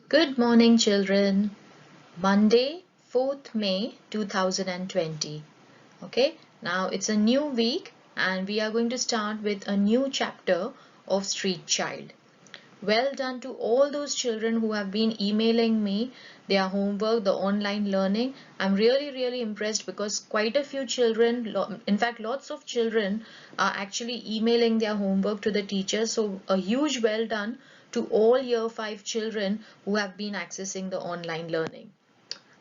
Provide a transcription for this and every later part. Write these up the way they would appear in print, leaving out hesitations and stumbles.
Good morning, children. Monday, 4th May 2020. Okay, now it's a new week and we are going to start with a new chapter of Street Child. Well done to all those children who have been emailing me their homework, the online learning. I'm really impressed because quite a few children, in fact, lots of children are actually emailing their homework to the teachers. So a huge well done to all year 5 children who have been accessing the online learning.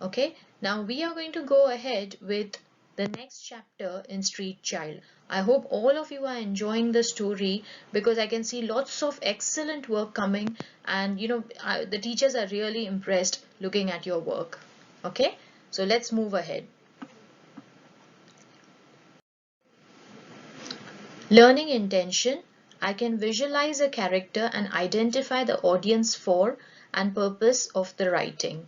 Okay, now we are going to go ahead with the next chapter in Street Child. I hope all of you are enjoying the story because I can see lots of excellent work coming, and the teachers are really impressed looking at your work. Okay, so let's move ahead. Learning intention. I can visualize a character and identify the audience for and purpose of the writing.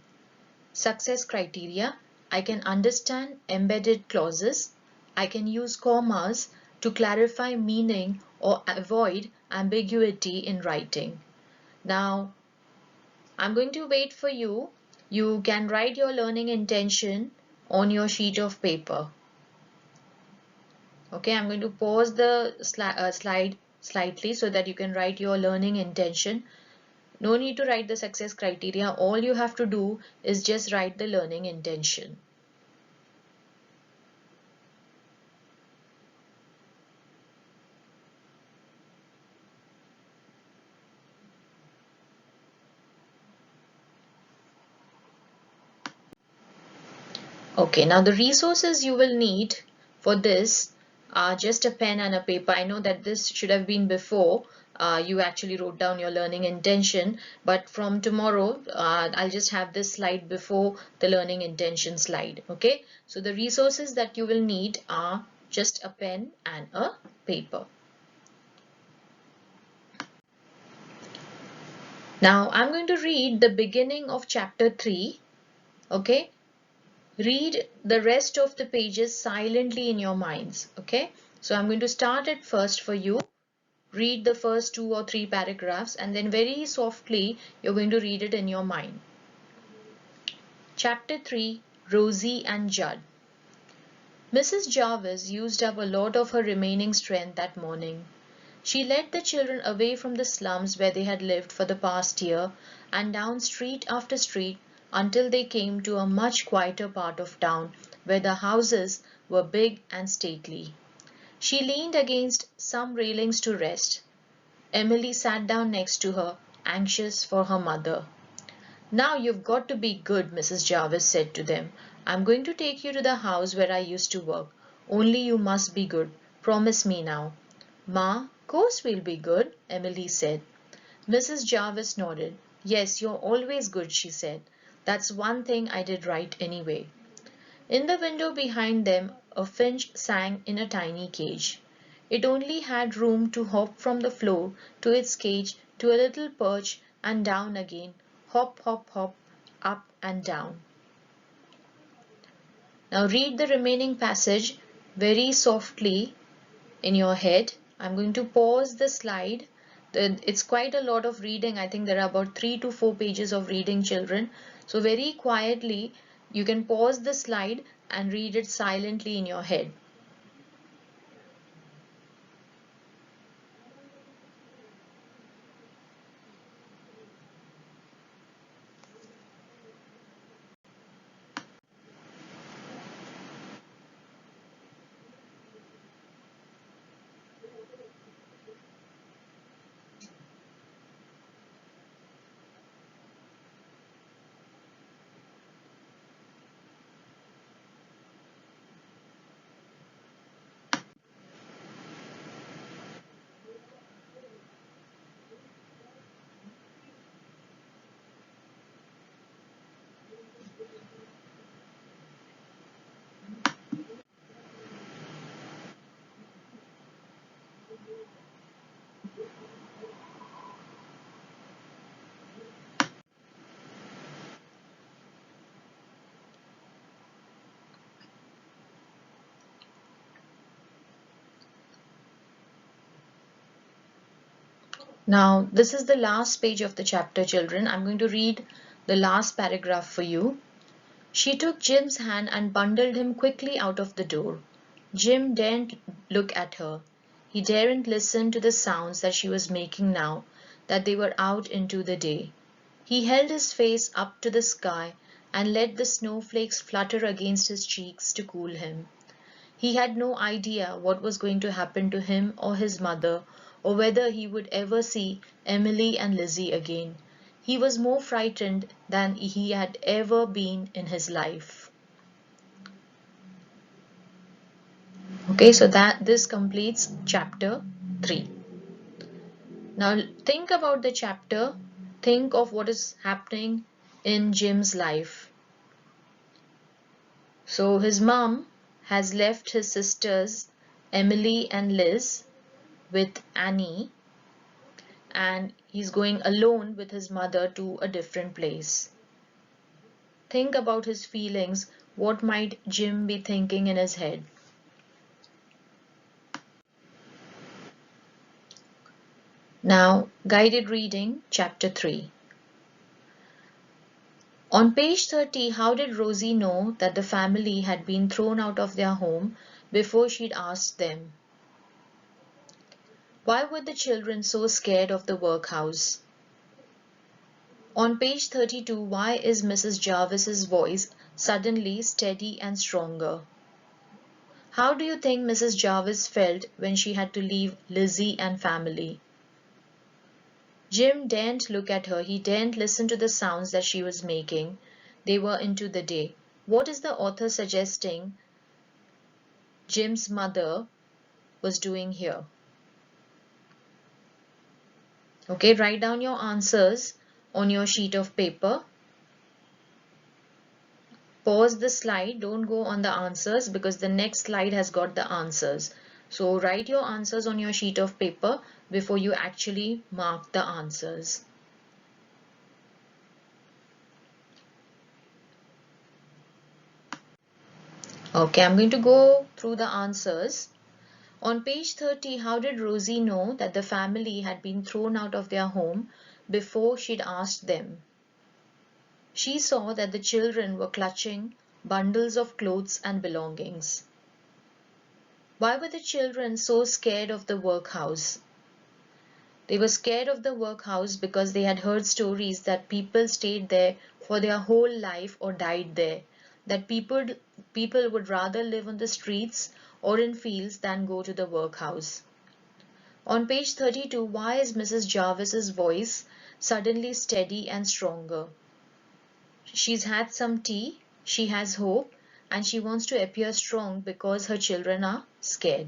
Success criteria. I can understand embedded clauses. I can use commas to clarify meaning or avoid ambiguity in writing. Now, I'm going to wait for you. You can write your learning intention on your sheet of paper. Okay, I'm going to pause the slide slightly so that you can write your learning intention. No need to write the success criteria. All you have to do is just write the learning intention. Okay, now the resources you will need for this are just a pen and a paper. I know that this should have been before you actually wrote down your learning intention, but from tomorrow I'll just have this slide before the learning intention slide. Okay, so the resources that you will need are just a pen and a paper. Now I'm going to read the beginning of chapter 3. Okay, read the rest of the pages silently in your minds. Okay, so I'm going to start it first for you. Read the first 2 or 3 paragraphs and then very softly you're going to read it in your mind. Chapter 3, Rosie and Judd. Mrs. Jarvis used up a lot of her remaining strength that morning. She led the children away from the slums where they had lived for the past year and down street after street until they came to a much quieter part of town where the houses were big and stately. She leaned against some railings to rest. Emily sat down next to her, anxious for her mother. "Now you've got to be good," Mrs. Jarvis said to them. "I'm going to take you to the house where I used to work. Only you must be good. Promise me now." "Ma, course we'll be good," Emily said. Mrs. Jarvis nodded. "Yes, you're always good," she said. "That's one thing I did right anyway." In the window behind them a finch sang in a tiny cage. It only had room to hop from the floor to its cage to a little perch and down again, hop, hop, hop, up and down. Now read the remaining passage very softly in your head. I'm going to pause the slide. It's quite a lot of reading. I think there are about 3 to 4 pages of reading, children. So very quietly, you can pause the slide and read it silently in your head. Now, this is the last page of the chapter, children. I'm going to read the last paragraph for you. She took Jim's hand and bundled him quickly out of the door. Jim daren't look at her. He daren't listen to the sounds that she was making now that they were out into the day. He held his face up to the sky and let the snowflakes flutter against his cheeks to cool him. He had no idea what was going to happen to him or his mother, or whether he would ever see Emily and Lizzie again. He was more frightened than he had ever been in his life. Okay, so this completes chapter 3. Now think about the chapter. Think of what is happening in Jim's life. So his mom has left his sisters Emily and Liz with Annie, and he's going alone with his mother to a different place. Think about his feelings. What might Jim be thinking in his head? Now, guided reading, chapter 3. On page 30, how did Rosie know that the family had been thrown out of their home before she'd asked them? Why were the children so scared of the workhouse? On page 32, why is Mrs. Jarvis's voice suddenly steady and stronger? How do you think Mrs. Jarvis felt when she had to leave Lizzie and family? Jim daren't look at her. He daren't listen to the sounds that she was making. They were into the day. What is the author suggesting Jim's mother was doing here? Okay, write down your answers on your sheet of paper. Pause the slide. Don't go on the answers because the next slide has got the answers. So write your answers on your sheet of paper before you actually mark the answers. Okay, I'm going to go through the answers. On page 30, how did Rosie know that the family had been thrown out of their home before she'd asked them? She saw that the children were clutching bundles of clothes and belongings. Why were the children so scared of the workhouse? They were scared of the workhouse because they had heard stories that people stayed there for their whole life or died there, that people would rather live on the streets or in fields than go to the workhouse. On page 32, why is Mrs. Jarvis's voice suddenly steady and stronger? She's had some tea, she has hope, and she wants to appear strong because her children are scared.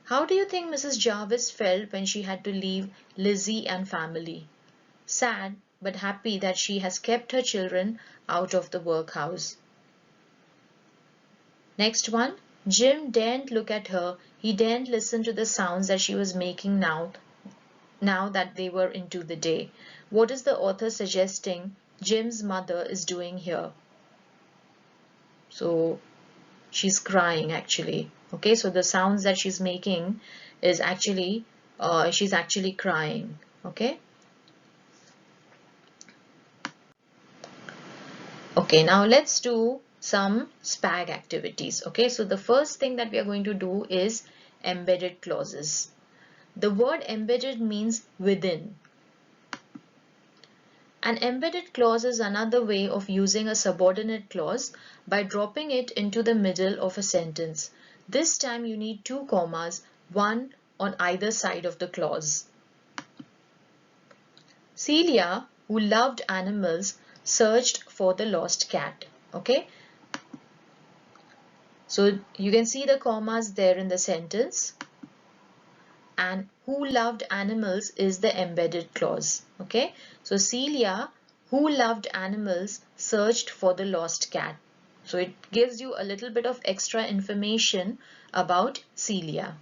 How do you think Mrs. Jarvis felt when she had to leave Lizzie and family? Sad, but happy that she has kept her children out of the workhouse. Next one, Jim daren't look at her. He daren't listen to the sounds that she was making now that they were into the day. What is the author suggesting Jim's mother is doing here? So she's crying actually. Okay, so the sounds that she's making is actually she's actually crying. Okay. Okay, now let's do some SPAG activities. Okay, so the first thing that we are going to do is embedded clauses. The word embedded means within. An embedded clause is another way of using a subordinate clause by dropping it into the middle of a sentence. This time you need 2 commas, one on either side of the clause. Celia, who loved animals, searched for the lost cat. Okay. So you can see the commas there in the sentence. And who loved animals is the embedded clause. Okay, so Celia, who loved animals, searched for the lost cat. So it gives you a little bit of extra information about Celia.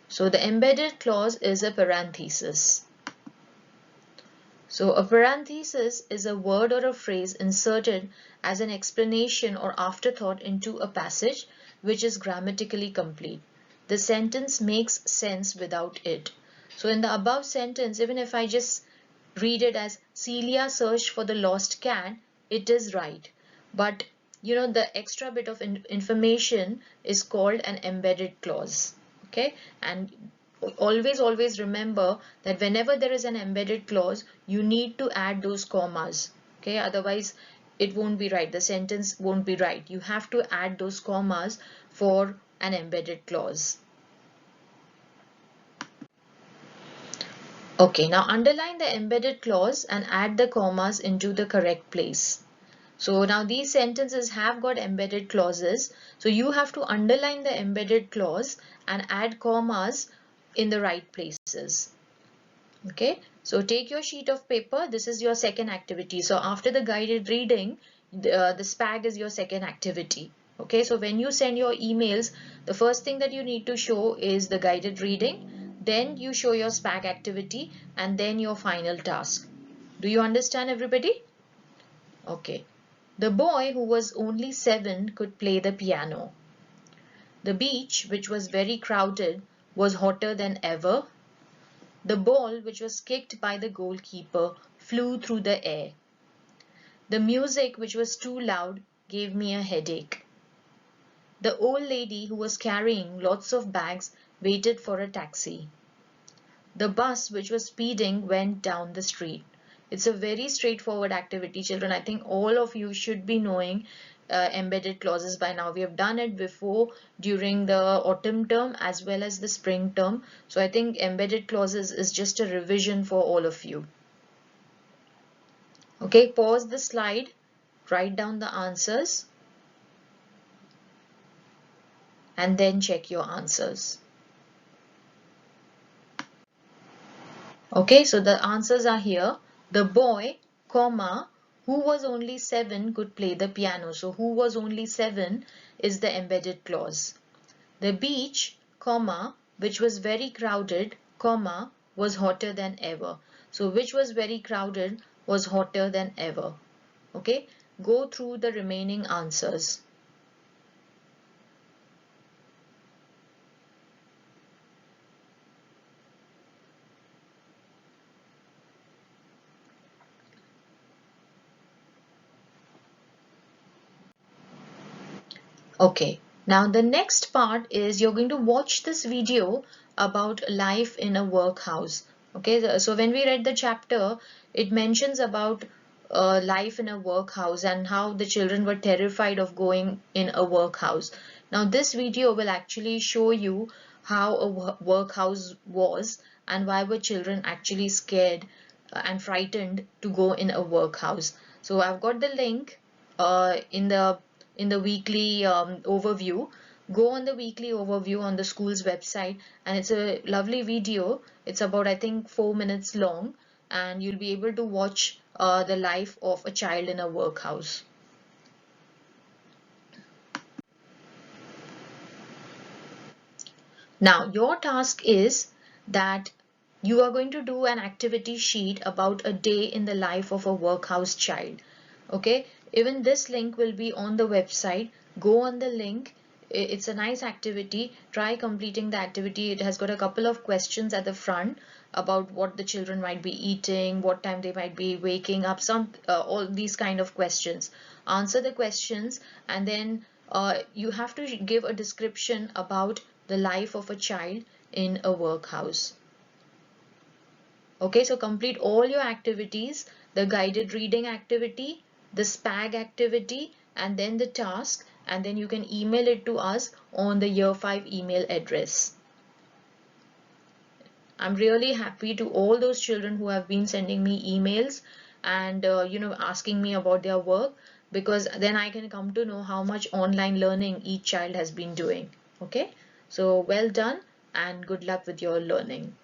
So the embedded clause is a parenthesis. So a parenthesis is a word or a phrase inserted as an explanation or afterthought into a passage which is grammatically complete. the sentence makes sense without it. So in the above sentence, even if I just read it as Celia searched for the lost cat, it is right. But the extra bit of information is called an embedded clause. Okay, and always remember that whenever there is an embedded clause, you need to add those commas. Okay, otherwise it won't be right, the sentence won't be right. You have to add those commas for an embedded clause. Okay, now underline the embedded clause and add the commas into the correct place. So now these sentences have got embedded clauses. So you have to underline the embedded clause and add commas in the right places. Okay, so take your sheet of paper. This is your second activity. So after the guided reading, the SPAG is your second activity. Okay, so when you send your emails, the first thing that you need to show is the guided reading. Then you show your SPAG activity and then your final task. Do you understand, everybody? Okay. The boy who was only 7 could play the piano. The beach, which was very crowded, was hotter than ever. The ball, which was kicked by the goalkeeper, flew through the air. The music, which was too loud, gave me a headache. The old lady who was carrying lots of bags waited for a taxi. The bus, which was speeding, went down the street. It's a very straightforward activity, children. I think all of you should be knowing embedded clauses by now. We have done it before during the autumn term as well as the spring term. So I think embedded clauses is just a revision for all of you. Okay, pause the slide, write down the answers, and then check your answers. Okay, so the answers are here. The boy, comma, who was only 7 could play the piano. So who was only 7 is the embedded clause. The beach, comma, which was very crowded, comma, was hotter than ever. So which was very crowded was hotter than ever. Okay, go through the remaining answers. Okay, now the next part is you're going to watch this video about life in a workhouse. Okay, so when we read the chapter, it mentions about life in a workhouse and how the children were terrified of going in a workhouse. Now this video will actually show you how a workhouse was and why were children actually scared and frightened to go in a workhouse. So I've got the link in the weekly overview. Go on the weekly overview on the school's website, and it's a lovely video. It's about, I think, 4 minutes long, and you'll be able to watch the life of a child in a workhouse. Now your task is that you are going to do an activity sheet about a day in the life of a workhouse child. Okay, even this link will be on the website. Go on the link. It's a nice activity. Try completing the activity. It has got a couple of questions at the front about what the children might be eating, what time they might be waking up, all these kind of questions. Answer the questions, and then you have to give a description about the life of a child in a workhouse. Okay, so complete all your activities, the guided reading activity, the SPAG activity, and then the task, and then you can email it to us on the Year 5 email address. I'm really happy to all those children who have been sending me emails and asking me about their work, because then I can come to know how much online learning each child has been doing. Okay, so well done and good luck with your learning.